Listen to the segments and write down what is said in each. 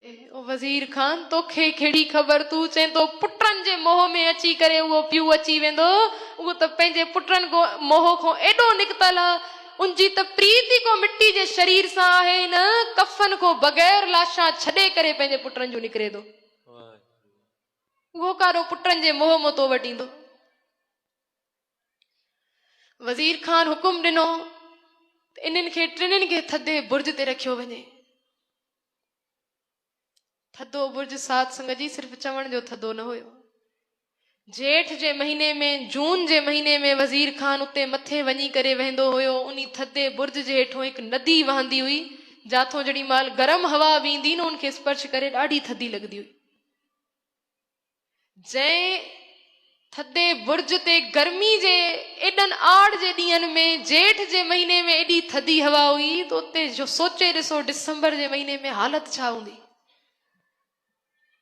ओ वज़ीर खान तोखे केड़ी खबर तू चए तो पुटन जे मोह में अची करे वो पियो अची वेंदो वो तो पंहिंजे पुटन को मोह को एडो निकतल उनजी त प्रीति को मिट्टी जे शरीर सा है न कफन को बगैर लाशा छडे करे पंहिंजे पुटन जो निकरे दो वो कारो पुटन जे मोह मोतो वटींदो। वज़ीर खान हुकुम दिनो इन्हनि खे टिनिन के थदे बुर्ज ते रखियो वञे। थदो बुर्ज साध संगत जी सिर्फ चवण जो थदो न हुयो। जेठ जे महीने में जून जे महीने में वज़ीर खान उते मथे वञी करे वेंदो हुयो। उनी थदे बुर्ज जे हेठों एक नदी वहंदी हुई जाथों जड़ी माल गरम हवा वींदी न उनके स्पर्श करे ॾाढी थदी लगदी हुई। जंहिं थदे बुर्ज ते गर्मी जे एडन आड़ जे ॾींहनि में जेठ जे महीने में एडी थदी हवा हुई तो उते जो सोचे ॾिसो दिसंबर जे महीने में हालत छा हूंदी।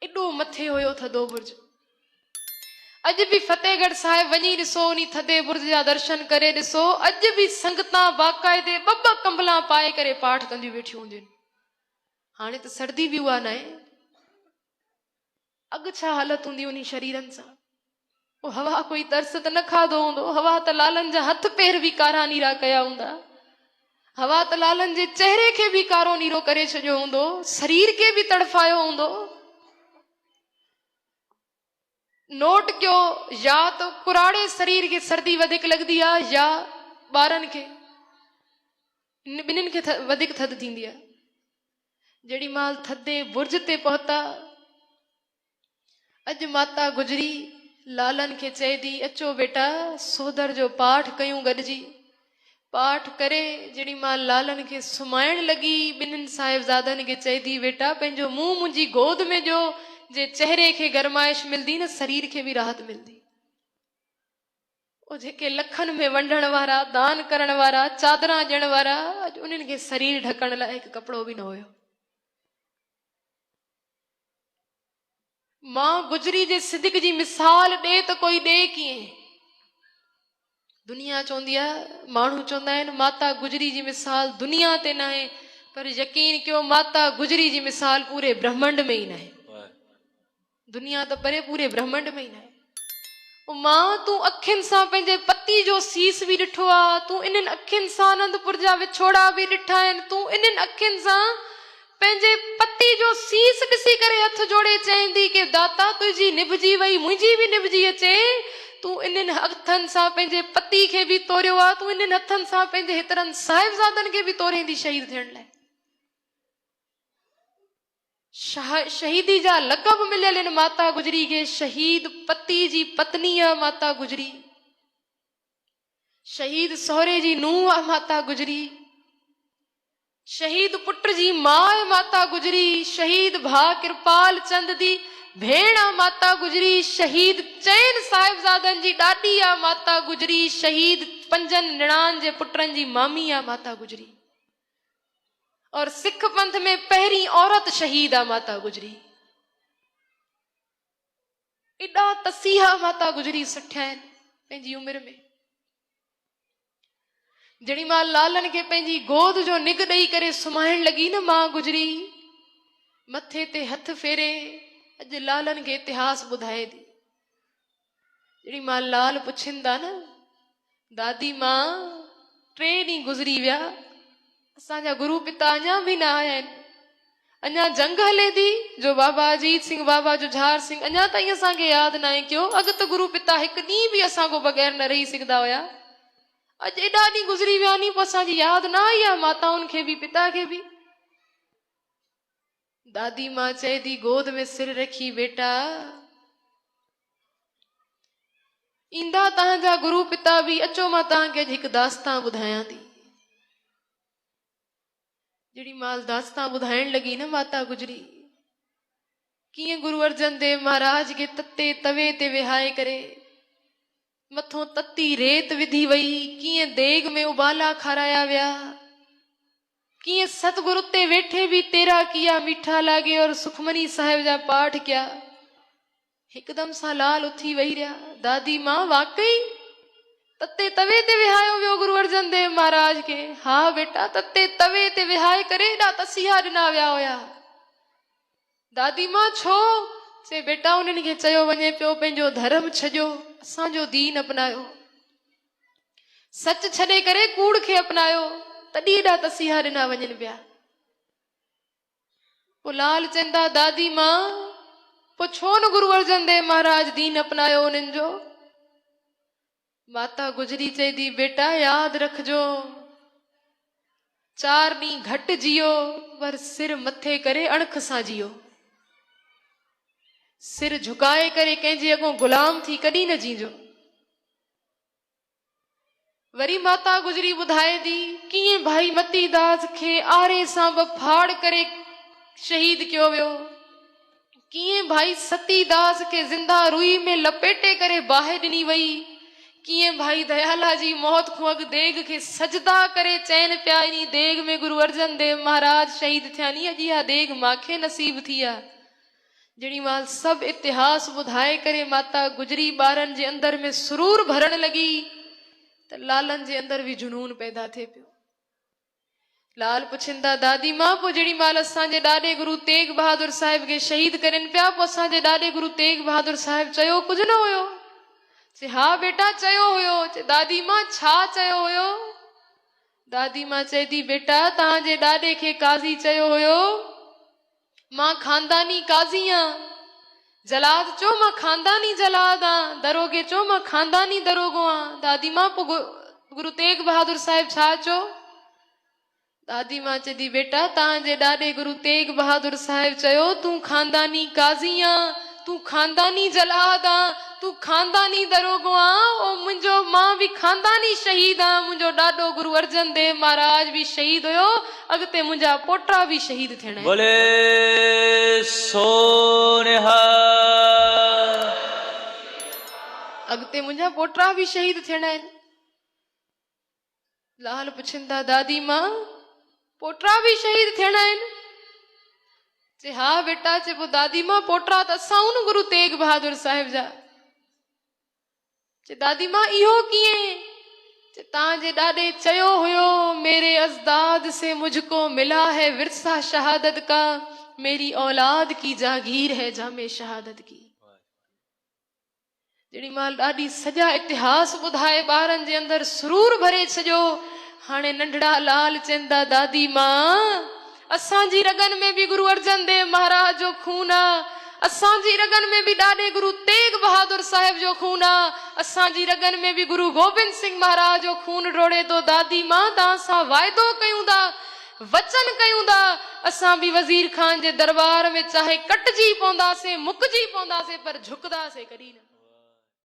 एडो मथे हुयो थदो बुर्ज। अज भी फतेहगढ़ साहिब वञी ॾिसो उनी थदे बुर्ज जा दर्शन करे ॾिसो अज भी संगतां बाक़ाइदे ॿ कंबला पाए करे पाठ कंदियूं वेठियूं हूंदियूं। हाणे त सर्दी भी उहा न आहे। अग छा हालत हूंदी उनी शरीरनि सां। वो हवा कोई तरस त न खाधो हूंदो। हवा त लालन जा हथ पैर भी कारा नीरा कया हूंदा। हवा त लालन जे चेहरे के भी कारो नीरो करे छॾियो हूंदो। शरीर के भी तड़फायो हूंदो। नोट कयो या तो कुराड़े शरीर के सर्दी वधिक लगदी आ या ॿारनि खे ॿिन्हिनि खे वधिक थधि थींदी आहे। जड़ी माल थदे बुर्ज ते पहुता अज माता गुजरी लालन के चए दी अचो बेटा सोदर जो पाठ कयूं गॾिजी। पाठ करे जड़ी माल लालन के सुमाइण लगी ॿिन्हिनि साहिबजादनि के चए दी बेटा पंहिंजो मुंहुं मुंहिंजी गोद में जो जे चेहरे के गरमाइश मिलदी न शरीर के भी राहत मिलदी। ओ जेके लखन में वंडण वारा दान करण वारा चादरा ॾियण वारा अज उन्हनि के शरीर ढकण लाइ हिकु कपड़ो भी न हुयो। मां गुजरी जे सिद्दीक़ जी मिसाल ॾे त कोई ॾे कीअं। दुनिया चवंदी आहे माण्हू चवंदा आहिनि माता गुजरी जी मिसाल दुनिया ते न आहे पर यकीन कयो माता गुजरी जी मिसाल पूरे ब्रह्मंड में ही न आहे। दुनिया तो परे पूरे ब्रह्मंड में ही न आहे। मां तू अखियुनि सां पंहिंजे पति जो सीस भी ॾिठो आहे। तू इन्हनि अखियुनि सां आनंदपुर जा विछोड़ा भी ॾिठा आहिनि। तू इन्हनि अखियुनि सां पंहिंजे पति जो सीस ॾिसी करे हथ जोड़े चईंदी कि दाता तुंहिंजी निभजी वई मुंहिंजी भी निभजी अचे। तू इन्हनि हथनि सां पंहिंजे पति खे भी तोरियो आहे। तू इन्हनि हथनि सां पंहिंजे हेतिरनि साहिबजादनि खे भी तोरेंदी शहीद थियण लाइ। शहीदी जा लक़ब मिलियल इन माता गुजरी के। शहीद पति जी पत्नी है माता गुजरी। शहीद सहुरे जी नूंह है माता गुजरी। शहीद पुट जी मां है माता गुजरी। शहीद भा कृपाल चंद दी भेण है माता गुजरी। शहीद चैन साहिबजादनि जी ॾाॾी है माता गुजरी। शहीद पंजन निणान जे पुटरनि जी मामी है माता गुजरी। और सिख पंथ में पहरी औरत शहीद आ माता गुजरी। एडा तसीहा माता गुजरी सठिया आहिनि पंहिंजी उमिरि में। जड़ी मां लालन के पंहिंजी गोद जो निग ॾेई करे सुम्हाइण लगी न मां गुजरी मथे ते हथ फेरे अॼु लालन के इतिहास ॿुधाए दी। जड़ी मां लाल पुछनि था न दादी मां 3 ॾींहं गुज़री विया असांजा गुरु पिता अञा भी न आया आहिनि। अञा जंग हले थी जो बाबा अजीत सिंह बाबा जुझार सिंह अञा ताईं असांखे यादि न आहे कयो। अॻु त गुरु पिता हिकु ॾींहुं भी असांखो बग़ैर न रही सघंदा हुया। अॼु एॾा ॾींहं गुज़री विया नी पोइ असांजी यादि न आई आहे माताउनि खे भी पिता खे भी। दादी मां चए थी गोद में सिर रखी बेटा ईंदा तव्हांजा गुरु पिता भी अचो मां तव्हांखे हिकु दास्तां ॿुधायां थी। जड़ी माल दास्तां ॿुधाइण लगी न माता गुजरी कीअं गुरु अर्जन देव महाराज के तते तवे ते विहाए करे मथों तती रेत विधी वई। कीअं देग में उबाला खाराया विया। कीअं सतगुरु ते वेठे भी तेरा किया मीठा लागे और सुखमनी साहिब जा पाठ किया। हिकदम सां लाल उथी वही रहा। दादी मां वाकई तते तवे ते विहायो वियो गुरु अर्जन देव महाराज के। हाँ बेटा तते तवे ते विहाए करे एॾा तसीहा ॾिना विया हुया। दादी मां छो? चे बेटा उन्हनि खे चयो वञे पियो पंहिंजो धर्म छॾियो, असांजो दीन अपनायो, सच छॾे करे कूड़ खे अपनायो, तॾहिं एॾा तसीहा ॾिना वञनि पिया। पोइ लाल चवंदा दादी मां पोइ छो न गुरु अर्जन देव महाराज दीन अपनायो उन्हनि जो? माता गुजरी चई थी बेटा यादि रखजो, 4 ॾींहं घटि जियो पर सिर मथे करे अणख सां जियो। सिर झुकाए करे कंहिंजे अॻों गुलाम थी कॾहिं न जीजो। वरी माता गुजरी ॿुधाए थी कीअं भाई मती दास खे आरे सां फाड़ करे शहीद कियो वियो, कीअं भाई सती दास के जिंदा रुई में लपेटे करे बाहि ॾिनी वई, कीअं भाई दयाला जी मौत खां अॻु देग खे सजदा करे चैन पिया इन देग में गुरु अर्जन देव महाराज शहीद थिया नी, अॼु इहा देग मांखे नसीब थी आहे। जहिड़ी महिल सभु इतिहास ॿुधाए करे माता गुजरी ॿारनि जे अंदर में सुरूर भरण लॻी त लालनि जे अंदर बि जुनून पैदा थिए पियो। लाल पुछंदा दादी मां पोइ जहिड़ी महिल असांजे ॾाॾे गुरु तेग बहादुर साहिब खे शहीद करनि पिया, पोइ असांजे ॾाॾे गुरु तेग बहादुर साहिब चयो कुझु न हुयो? चए हा बेटा चयो हुयो। चए दादी मां छा चयो हुयो? दादी मां चए थी बेटा तव्हांजे ॾाॾे खे काज़ी चयो हुयो मां खानदानी काज़ी आं, जलाद चो मां खानदानी जलाद आं, दरोगे चो मां खानदानी दरोगो आं। दादी मां पोइ गुरु तेग बहादुर साहिब छा चो? दादी मां चए थी बेटा तव्हांजे ॾाॾे गुरु तेग बहादुर साहिब चयो तूं खानदानी काज़ी आं, तूं खानदानी जलाद आं, तूं खानदानी दरोगो आं, ओ मुंहिंजो मां बि खानदानी शहीद आं, मुंहिंजो ॾाॾो गुरु अर्जन देव महाराज बि शहीद हुयो, अॻिते मुंहिंजा पोटा बि शहीद थियणा आहिनि। बोले सोनिहा। अॻिते मुंहिंजा पोटा बि शहीद थियणा आहिनि। लाल पुछंदा दादी मां पोटा बि शहीद थियणा आहिनि? चए हा बेटा। चए पोइ दादी मां पोटा त असां न गुरु तेग बहादुर साहिब जा। चए दादी मां इहो कीअं? चए तव्हांजे ॾाॾे चयो हुयो मेरे अज़दाद से मुझको मिला है विरसा शहादत का, मेरी औलाद की जागीर है जामे शहादत की। जहिड़ी महिल ॾाढी सॼा इतिहास ॿुधाए ॿारनि जे अंदरि सुरूर भरे छॾियो। हाणे नंढड़ा लाल चवंदा दादी मां असांजी रगनि में बि गुरु अर्जन देव महाराज जो खून आहे, असांजी रगनि में बि ॾाॾे गुरु तेग बहादुर साहिब जो खून आहे, असांजी रगनि में बि गुरु गोबिंद सिंह महाराज जो खून डोड़े थो। दादी मां तव्हां सां वाइदो कयूं था, वचन कयूं था, असां बि वज़ीर खान जे दरबार में चाहे कटजी पवंदासीं मुकजी पवंदासीं पर झुकदासीं कॾहिं न।